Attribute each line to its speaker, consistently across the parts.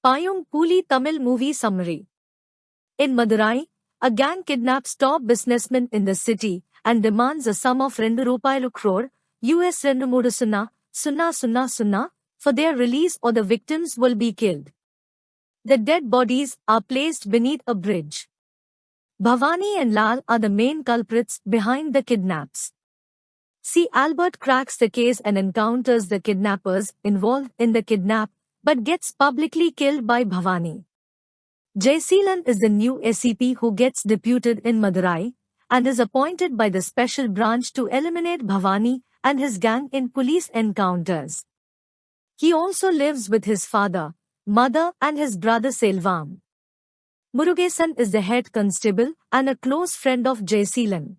Speaker 1: Payung Puli Tamil movie summary. In Madurai, a gang kidnaps top businessmen in the city and demands a sum of ₹2 crore US 2300 for their release or the victims will be killed. The dead bodies are placed beneath a bridge. Bhavani and Lal are the main culprits behind the kidnaps. See, Albert cracks the case and encounters the kidnappers involved in the kidnap but gets publicly killed by Bhavani. Jaiseelan is the new SCP who gets deputed in Madurai and is appointed by the special branch to eliminate Bhavani and his gang in police encounters. He also lives with his father, mother and his brother Selvam. Murugesan is the head constable and a close friend of Jaiseelan.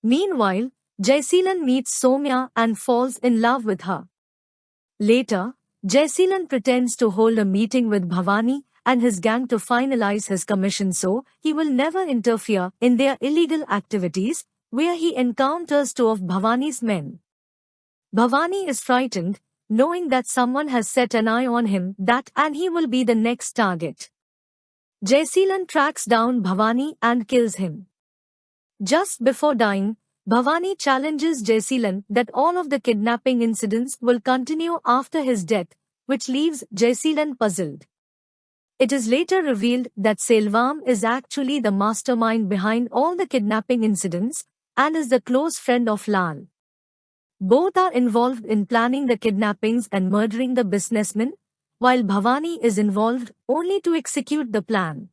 Speaker 1: Meanwhile, Jaiseelan meets Soumya and falls in love with her. Later, Jaiseelan pretends to hold a meeting with Bhavani and his gang to finalize his commission so he will never interfere in their illegal activities, where he encounters two of Bhavani's men. Bhavani is frightened, knowing that someone has set an eye on him and he will be the next target. Jaiseelan tracks down Bhavani and kills him. Just before dying, Bhavani challenges Jaiseelan that all of the kidnapping incidents will continue after his death, which leaves Jaiseelan puzzled. It is later revealed that Selvam is actually the mastermind behind all the kidnapping incidents and is the close friend of Lal. Both are involved in planning the kidnappings and murdering the businessmen, while Bhavani is involved only to execute the plan.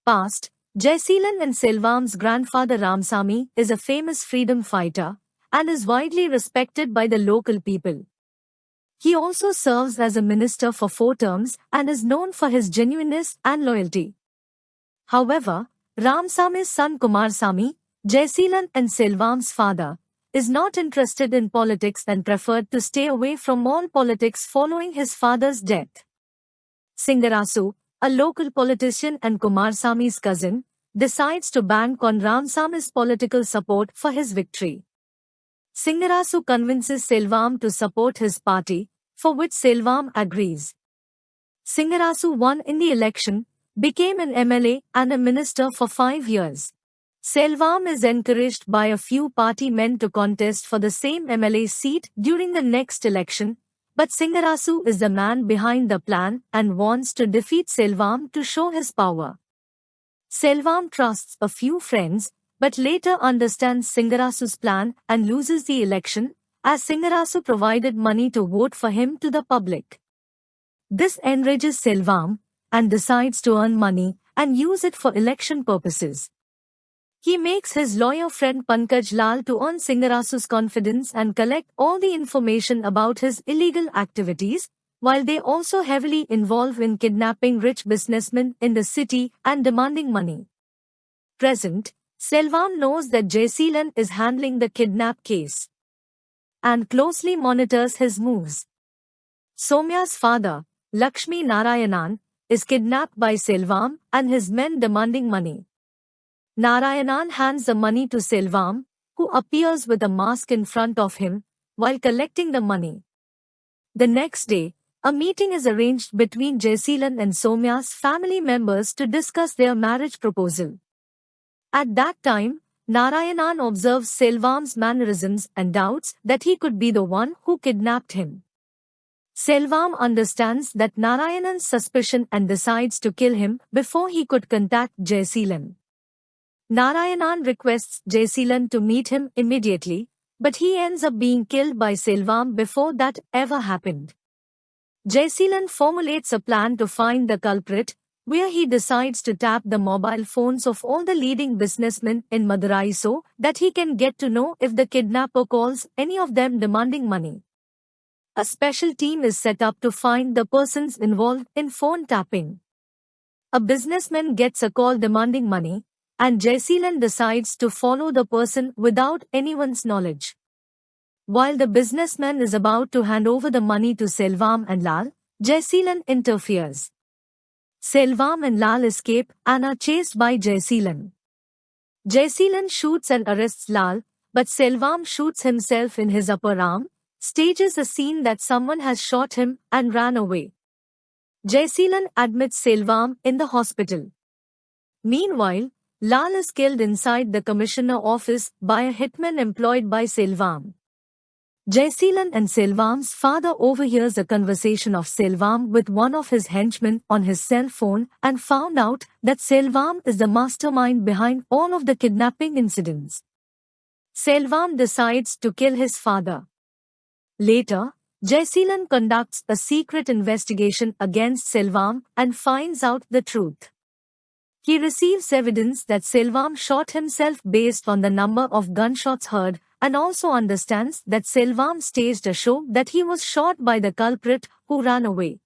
Speaker 1: Past: Jaiseelan and Selvam's grandfather Ramsamy is a famous freedom fighter and is widely respected by the local people. He also serves as a minister for 4 terms and is known for his genuineness and loyalty. However, Ramsamy's son Kumarsamy, Jaiseelan and Selvam's father, is not interested in politics and preferred to stay away from all politics following his father's death. Singarasu, a local politician and Kumarsamy's cousin, decides to bank on Ramsamy's political support for his victory. Singarasu convinces Selvam to support his party, for which Selvam agrees. Singarasu won in the election, became an MLA and a minister for 5 years. Selvam is encouraged by a few party men to contest for the same MLA seat during the next election, but Singarasu is the man behind the plan and wants to defeat Selvam to show his power. Selvam trusts a few friends, but later understands Singarasu's plan and loses the election, as Singarasu provided money to vote for him to the public. This enrages Selvam and decides to earn money and use it for election purposes. He makes his lawyer friend Pankaj Lal to earn Singarasu's confidence and collect all the information about his illegal activities, while they also heavily involve in kidnapping rich businessmen in the city and demanding money. Present, Selvam knows that Jaiseelan is handling the kidnap case and closely monitors his moves. Soumya's father, Lakshmi Narayanan, is kidnapped by Selvam and his men demanding money. Narayanan hands the money to Selvam, who appears with a mask in front of him, while collecting the money. The next day, a meeting is arranged between Jaiseelan and Soumya's family members to discuss their marriage proposal. At that time, Narayanan observes Selvam's mannerisms and doubts that he could be the one who kidnapped him. Selvam understands that Narayanan's suspicion and decides to kill him before he could contact Jaiseelan. Narayanan requests Jaiseelan to meet him immediately, but he ends up being killed by Selvam before that ever happened. Jaiseelan formulates a plan to find the culprit, where he decides to tap the mobile phones of all the leading businessmen in Madurai so that he can get to know if the kidnapper calls any of them demanding money. A special team is set up to find the persons involved in phone tapping. A businessman gets a call demanding money, and Jaiseelan decides to follow the person without anyone's knowledge. While the businessman is about to hand over the money to Selvam and Lal, Jaiseelan interferes. Selvam and Lal escape and are chased by Jaiseelan. Jaiseelan shoots and arrests Lal, but Selvam shoots himself in his upper arm, stages a scene that someone has shot him and ran away. Jaiseelan admits Selvam in the hospital. Meanwhile, Lal is killed inside the commissioner office by a hitman employed by Selvam. Jaiseelan and Selvam's father overhears a conversation of Selvam with one of his henchmen on his cell phone and found out that Selvam is the mastermind behind all of the kidnapping incidents. Selvam decides to kill his father. Later, Jaiseelan conducts a secret investigation against Selvam and finds out the truth. He receives evidence that Selvam shot himself based on the number of gunshots heard and also understands that Selvam staged a show that he was shot by the culprit who ran away.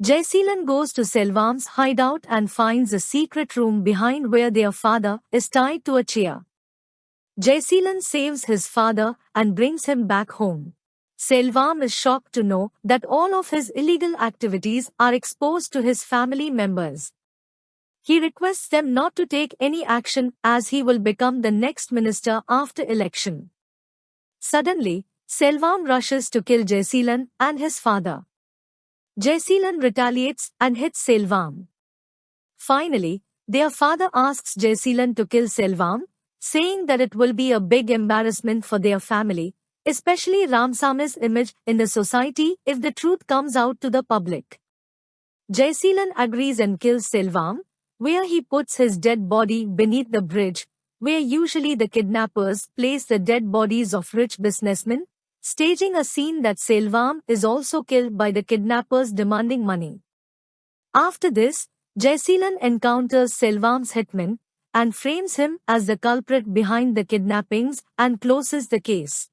Speaker 1: Jaiseelan goes to Selvam's hideout and finds a secret room behind where their father is tied to a chair. Jaiseelan saves his father and brings him back home. Selvam is shocked to know that all of his illegal activities are exposed to his family members. He requests them not to take any action as he will become the next minister after election. Suddenly, Selvam rushes to kill Jaiseelan and his father. Jaiseelan retaliates and hits Selvam. Finally, their father asks Jaiseelan to kill Selvam, saying that it will be a big embarrassment for their family, especially Ramsami's image in the society if the truth comes out to the public. Jaiseelan agrees and kills Selvam, where he puts his dead body beneath the bridge, where usually the kidnappers place the dead bodies of rich businessmen, staging a scene that Selvam is also killed by the kidnappers demanding money. After this, Jaiseelan encounters Selvam's hitman and frames him as the culprit behind the kidnappings and closes the case.